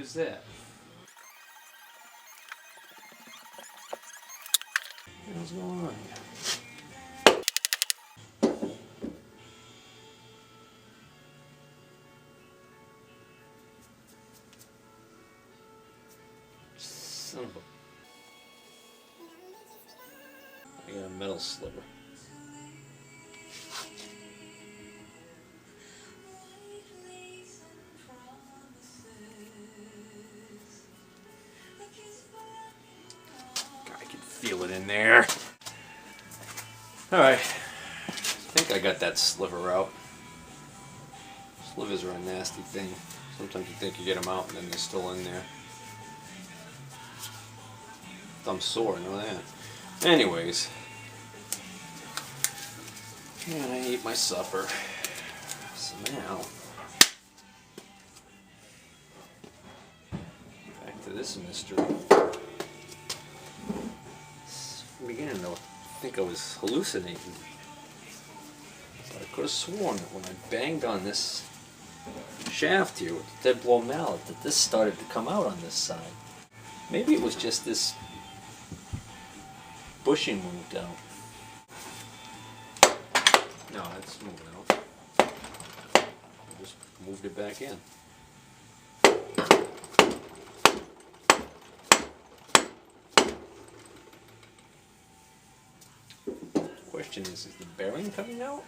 is that? What's going on here? Son of a... I got a metal sliver. I can feel it in there. Alright. I think I got that sliver out. Slivers are a nasty thing. Sometimes you think you get them out and then they're still in there. I'm sore, know that. Anyways. And I ate my supper. So now, back to this mystery. I'm beginning to think I was hallucinating. But I could have sworn that when I banged on this shaft here with the dead blow mallet that this started to come out on this side. Maybe it was just this bushing moved out. No, it's moving out. I just moved it back in. Question is the bearing coming out?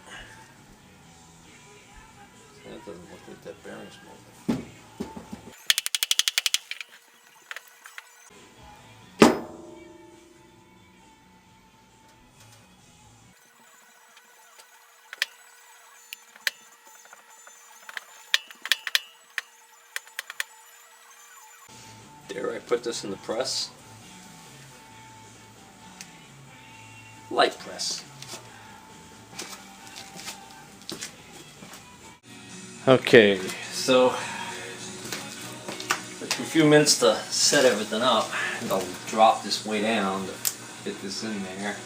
That doesn't look like that bearing's moving. Dare I put this in the press? Light press. Okay, so took a few minutes to set everything up, and I'll drop this way down to fit this in there.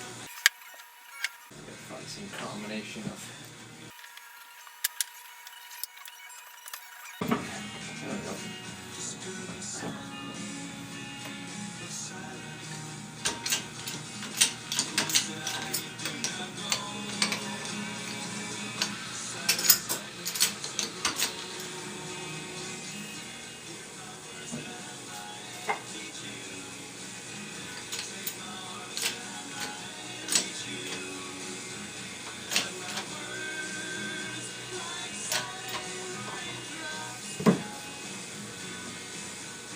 Gotta find some combination of. There we go.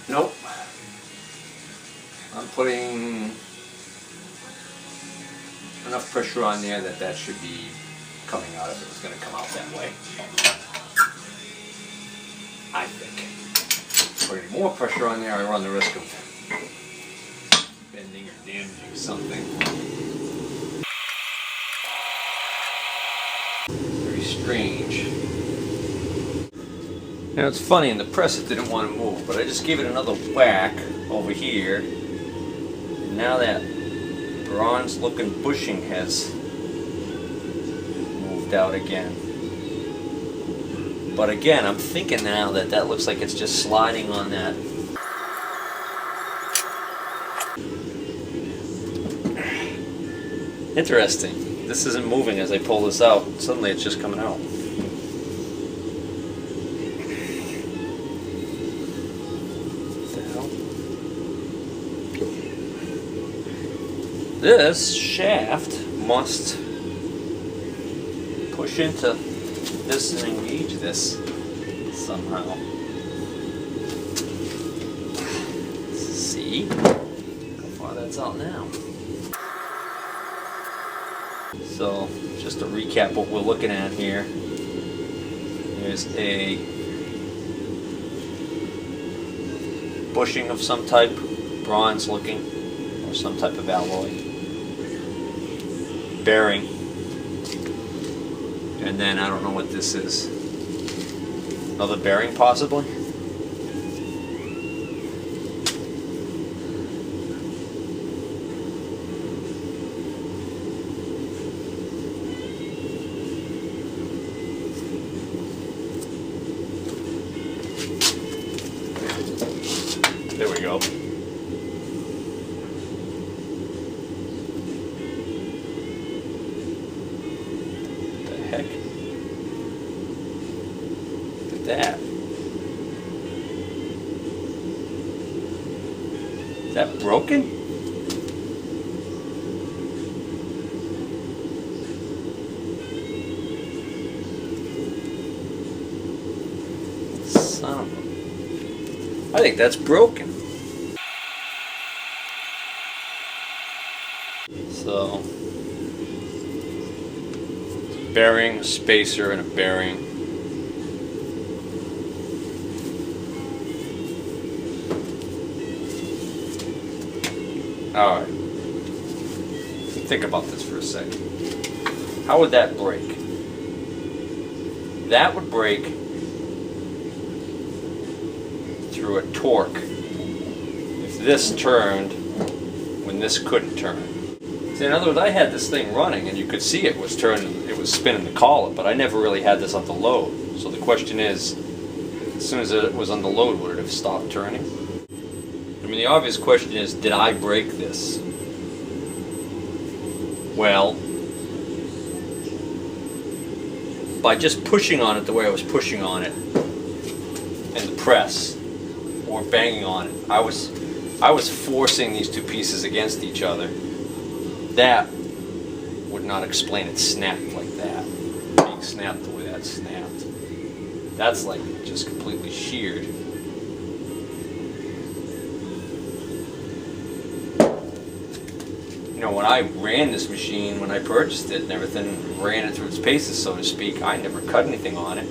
Nope. I'm putting enough pressure on there that that should be coming out if it was going to come out that way. I think. Putting more pressure on there, I run the risk of bending or damaging something. Very strange. Now it's funny, in the press it didn't want to move, but I just gave it another whack over here. And now that bronze looking bushing has moved out again. But again, I'm thinking now that that looks like it's just sliding on that. Interesting. This isn't moving as I pull this out. Suddenly it's just coming out. This shaft must push into this and engage this somehow. See how far that's out now. So just to recap what we're looking at here, there's a bushing of some type, bronze looking, or some type of alloy. Bearing, and then I don't know what this is. Another bearing, possibly. go. The heck? Look at that. Is that broken? Son of a... I think that's broken. So, bearing, a spacer, and a bearing. Alright. Think about this for a second. How would that break? That would break through a torque if this turned when this couldn't turn. See, in other words, I had this thing running and you could see it was turning, it was spinning the collet, but I never really had this on the load. So the question is, as soon as it was on the load, would it have stopped turning? I mean, the obvious question is, did I break this? Well, by just pushing on it the way I was pushing on it in the press, or banging on it, I was forcing these two pieces against each other. That would not explain it snapped like that, being snapped the way that snapped. That's like just completely sheared. You know, when I ran this machine, when I purchased it and everything, ran it through its paces, so to speak, I never cut anything on it.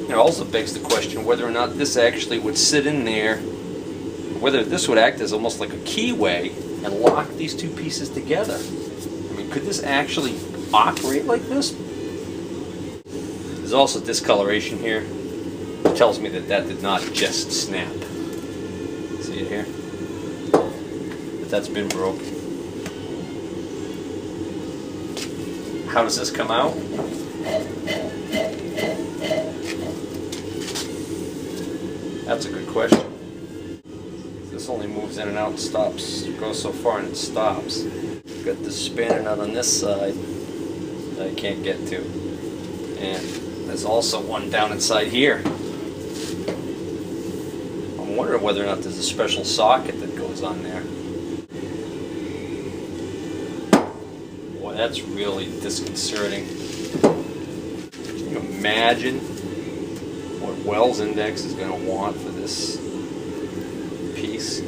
It also begs the question whether or not this actually would sit in there, whether this would act as almost like a keyway and lock these two pieces together. I mean, could this actually operate like this? There's also discoloration here. It tells me that that did not just snap. See it here? But that's been broken. How does this come out? That's a good question. This only moves in and out and stops, goes so far and it stops. Got this spanner nut on this side that I can't get to. And there's also one down inside here. I'm wondering whether or not there's a special socket that goes on there. Boy, that's really disconcerting. Can you imagine what Wells Index is going to want for this piece?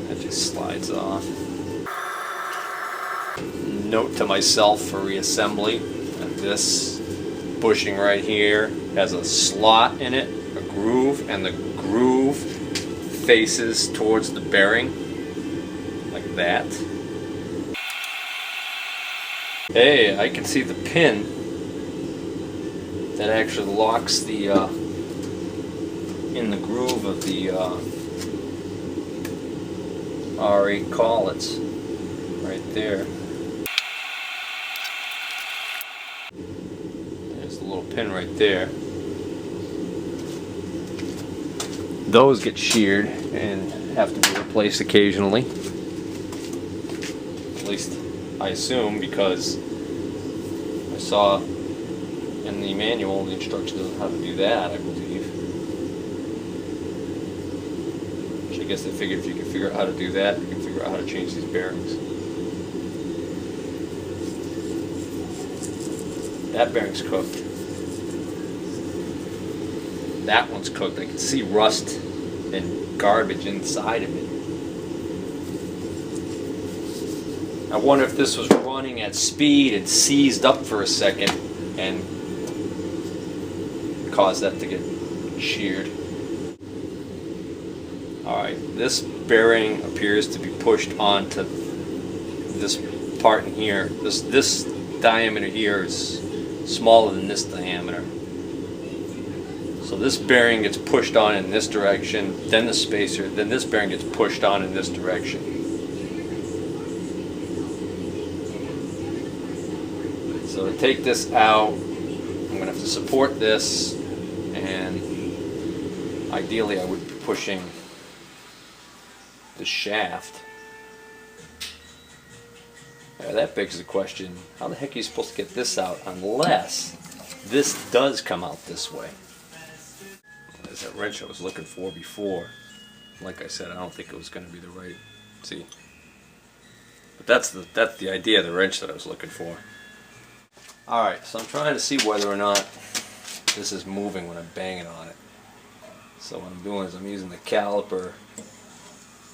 That just slides off. Note to myself for reassembly that this bushing right here has a slot in it, a groove, and the groove faces towards the bearing like that. Hey, I can see the pin that actually locks the in the groove of the R8 collets right there. There's the little pin right there. Those get sheared and have to be replaced occasionally. At least I assume, because I saw in the manual the instructions on how to do that, I believe. Which I guess they figured if you can figure out how to do that, you can figure out how to change these bearings. That bearing's cooked. That one's cooked. I can see rust and garbage inside of it. I wonder if this was running at speed and seized up for a second and caused that to get sheared. Alright, this bearing appears to be pushed onto this part in here. This diameter here is smaller than this diameter. So this bearing gets pushed on in this direction, then the spacer, then this bearing gets pushed on in this direction. So to take this out, I'm going to have to support this, and ideally I would be pushing the shaft. Now that begs the question, how the heck are you supposed to get this out unless this does come out this way? There's that wrench I was looking for before. Like I said, I don't think it was going to be the right, see. But that's the idea of the wrench that I was looking for. Alright, so I'm trying to see whether or not this is moving when I'm banging on it. So what I'm doing is I'm using the caliper,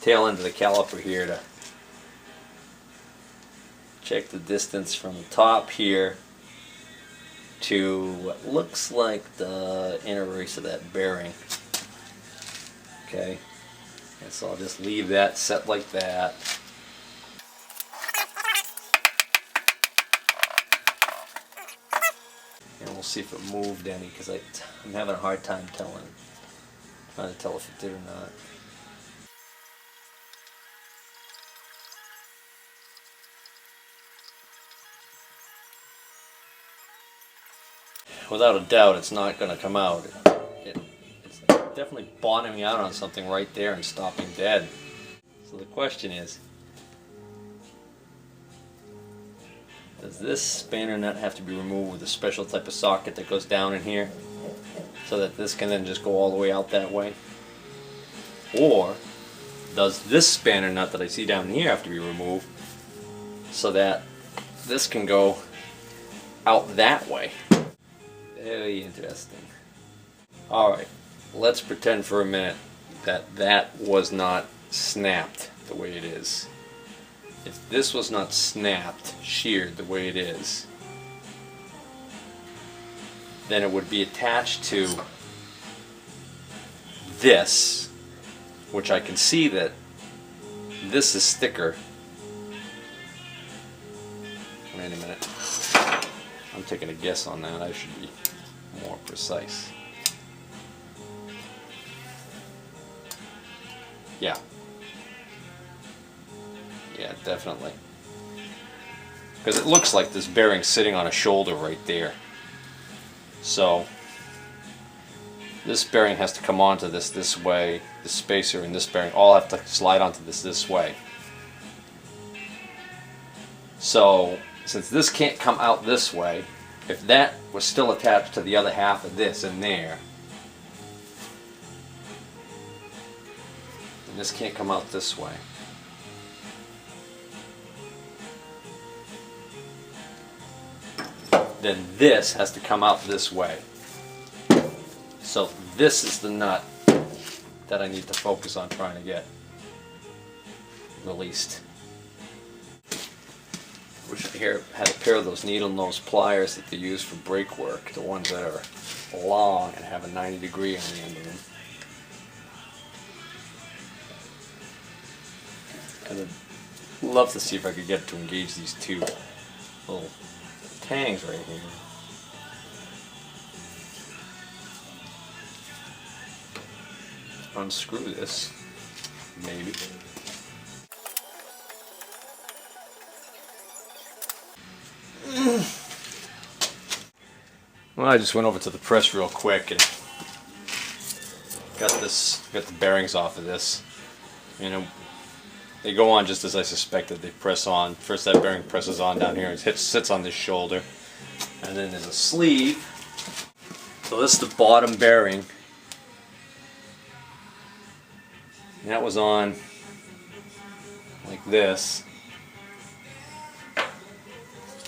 tail end of the caliper here to check the distance from the top here to what looks like the inner race of that bearing. Okay, and so I'll just leave that set like that. And we'll see if it moved any, because I'm having a hard time trying to tell if it did or not. Without a doubt, it's not going to come out. It's definitely bottoming out on something right there and stopping dead. So the question is, does this spanner nut have to be removed with a special type of socket that goes down in here so that this can then just go all the way out that way? Or does this spanner nut that I see down here have to be removed so that this can go out that way? Very interesting. Alright, let's pretend for a minute that that was not snapped the way it is. If this was not snapped, sheared the way it is, then it would be attached to this, which I can see that this is thicker. Wait a minute. I'm taking a guess on that. I should be more precise. Yeah. Yeah, definitely. Because it looks like this bearing's sitting on a shoulder right there. So this bearing has to come onto this way. The spacer and this bearing all have to slide onto this way. So since this can't come out this way, if that was still attached to the other half of this in there, and this can't come out this way, then this has to come out this way. So this is the nut that I need to focus on trying to get released. Wish I had a pair of those needle nose pliers that they use for brake work, the ones that are long and have a 90-degree on the end of them. And I'd love to see if I could get to engage these two little tangs right here. Unscrew this, maybe. Well, I just went over to the press real quick and got the bearings off of this. You know, they go on just as I suspected. They press on. First that bearing presses on down here and sits on this shoulder. And then there's a sleeve. So this is the bottom bearing. And that was on like this.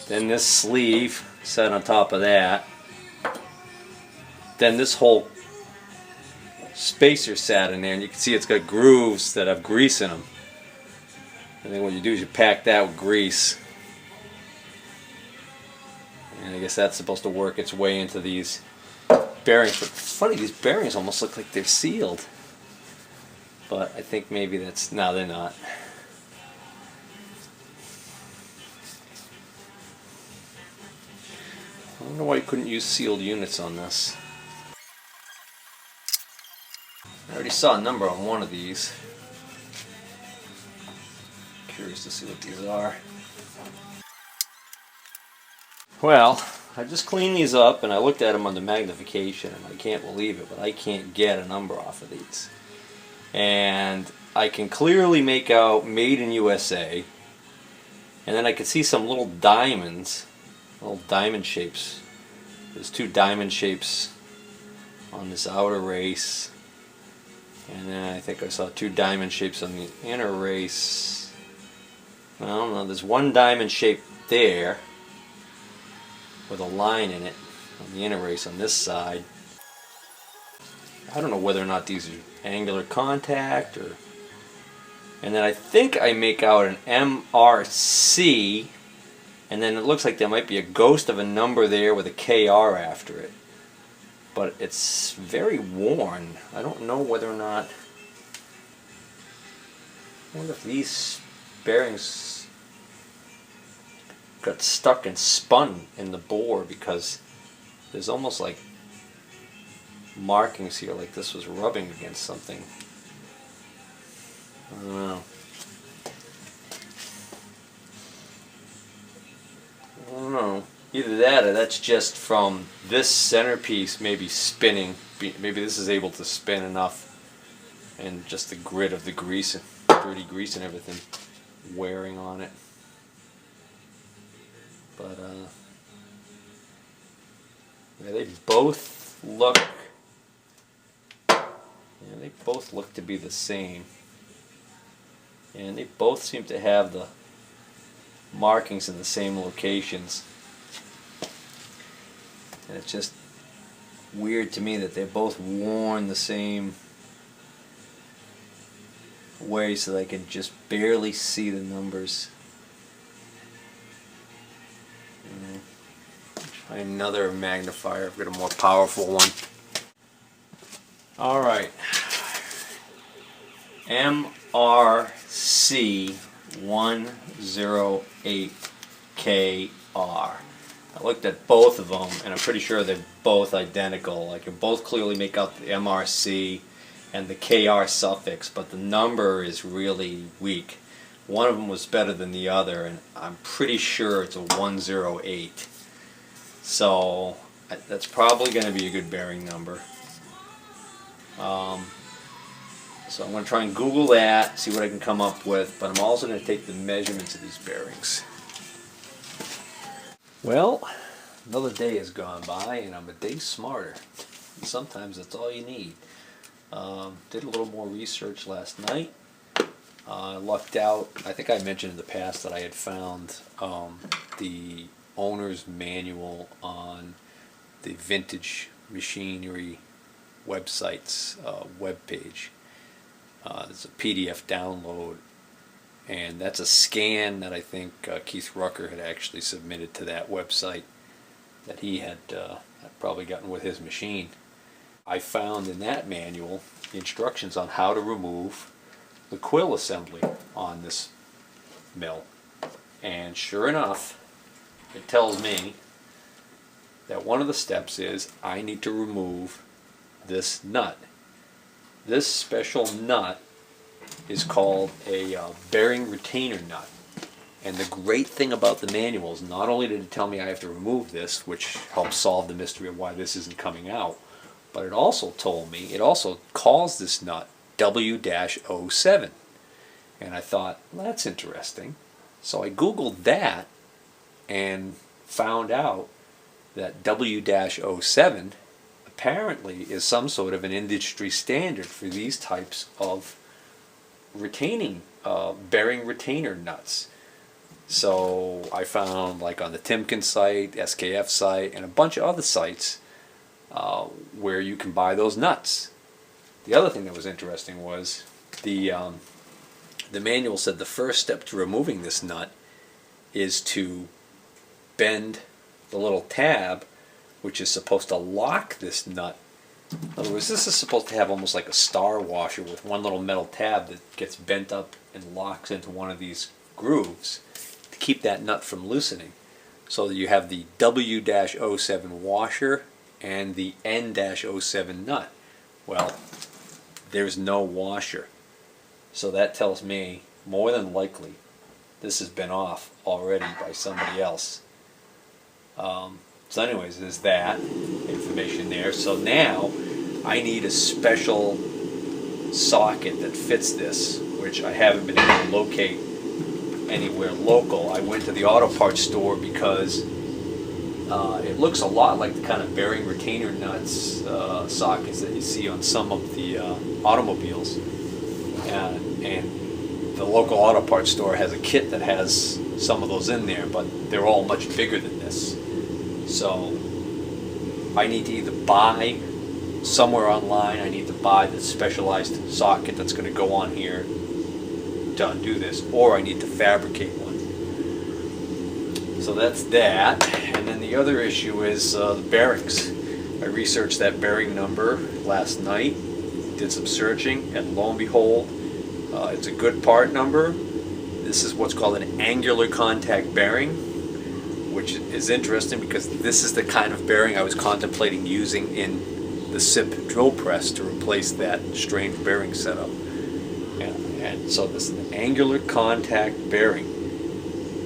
Then this sleeve sat on top of that. Then this whole spacer sat in there, and you can see it's got grooves that have grease in them. And then what you do is you pack that with grease. And I guess that's supposed to work its way into these bearings. But it's funny, these bearings almost look like they're sealed. But I think maybe that's... no, they're not. I don't know why you couldn't use sealed units on this. I already saw a number on one of these. Curious to see what these are. Well, I just cleaned these up and I looked at them under magnification and I can't believe it, but I can't get a number off of these. And I can clearly make out Made in USA, and then I can see some little diamonds, little diamond shapes. There's two diamond shapes on this outer race, and then I think I saw two diamond shapes on the inner race. I don't know, there's one diamond shape there with a line in it on the inner race on this side. I don't know whether or not these are angular contact or... And then I think I make out an MRC, and then it looks like there might be a ghost of a number there with a KR after it. But it's very worn. I don't know whether or not... I wonder if these bearings got stuck and spun in the bore, because there's almost like markings here, like this was rubbing against something. I don't know. I don't know. Either that or that's just from this centerpiece maybe spinning. Maybe this is able to spin enough, and just the grit of the grease, dirty grease and everything wearing on it. But yeah, they both look to be the same. And they both seem to have the markings in the same locations. And it's just weird to me that they're both worn the same way, so that I can just barely see the numbers. Try another magnifier. I've got a more powerful one. Alright. MRC 108KR. I looked at both of them and I'm pretty sure they're both identical. I can both clearly make out the MRC and the KR suffix, but the number is really weak. One of them was better than the other, and I'm pretty sure it's a 108. So that's probably going to be a good bearing number. So I'm going to try and Google that, see what I can come up with, but I'm also going to take the measurements of these bearings. Well, another day has gone by and I'm a day smarter. And sometimes that's all you need. Did a little more research last night. Lucked out. I think I mentioned in the past that I had found the owner's manual on the Vintage Machinery website's webpage. It's a PDF download, and that's a scan that I think Keith Rucker had actually submitted to that website that he had probably gotten with his machine. I found in that manual the instructions on how to remove the quill assembly on this mill, and sure enough, it tells me that one of the steps is I need to remove this nut. This special nut is called a bearing retainer nut. And the great thing about the manual is not only did it tell me I have to remove this, which helps solve the mystery of why this isn't coming out, but it also told me, it also calls this nut W-07. And I thought, well, that's interesting. So I Googled that and found out that W-07 apparently is some sort of an industry standard for these types of retaining, bearing retainer nuts. So I found, like on the Timken site, SKF site, and a bunch of other sites where you can buy those nuts. The other thing that was interesting was the manual said the first step to removing this nut is to bend the little tab, which is supposed to lock this nut. In other words, this is supposed to have almost like a star washer with one little metal tab that gets bent up and locks into one of these grooves to keep that nut from loosening. So that you have the W-07 washer and the N-07 nut. Well, there's no washer. So that tells me, more than likely, this has been off already by somebody else. So anyways, there's that information there. So now I need a special socket that fits this, which I haven't been able to locate anywhere local. I went to the auto parts store because it looks a lot like the kind of bearing retainer nuts sockets that you see on some of the automobiles, and the local auto parts store has a kit that has some of those in there, but they're all much bigger than this. So I need to either buy somewhere online, I need to buy the specialized socket that's going to go on here to undo this, or I need to fabricate one. So that's that. And then the other issue is the bearings. I researched that bearing number last night, did some searching, and lo and behold, it's a good part number. This is what's called an angular contact bearing, which is interesting because this is the kind of bearing I was contemplating using in the SIP drill press to replace that strange bearing setup. And so this is an angular contact bearing.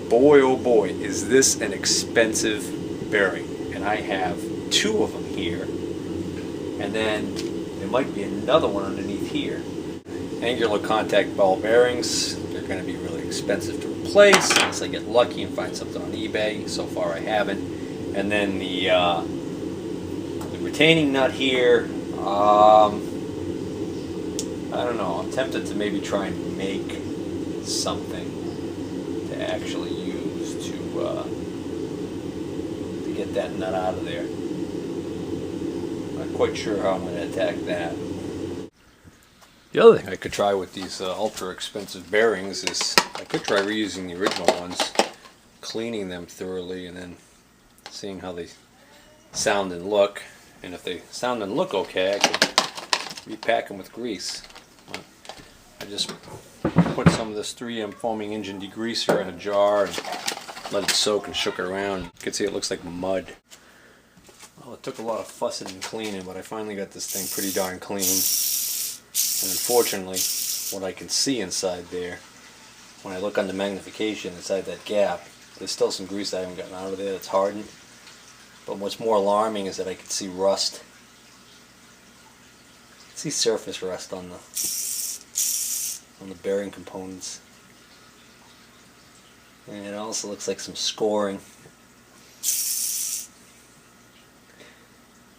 Boy oh boy, is this an expensive bearing. And I have two of them here, and then there might be another one underneath here. Angular contact ball bearings, they're going to be really expensive to replace unless I get lucky and find something on eBay. So far I haven't. And then the retaining nut here, I don't know, I'm tempted to maybe try and make something to actually use to get that nut out of there. Not quite sure how I'm going to attack that. The other thing I could try with these ultra expensive bearings is I could try reusing the original ones, cleaning them thoroughly, and then seeing how they sound and look. And if they sound and look okay, I could repack them with grease. I just put some of this 3M foaming engine degreaser in a jar and let it soak and shook it around. You can see it looks like mud. Well, it took a lot of fussing and cleaning, but I finally got this thing pretty darn clean. And unfortunately, what I can see inside there, when I look under magnification inside that gap, there's still some grease I haven't gotten out of there that's hardened. But what's more alarming is that I can see rust. I can see surface rust on the bearing components. And it also looks like some scoring.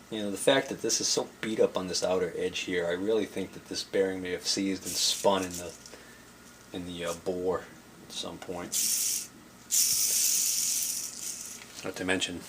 You know, the fact that this is so beat up on this outer edge here, I really think that this bearing may have seized and spun in the bore at some point. Not to mention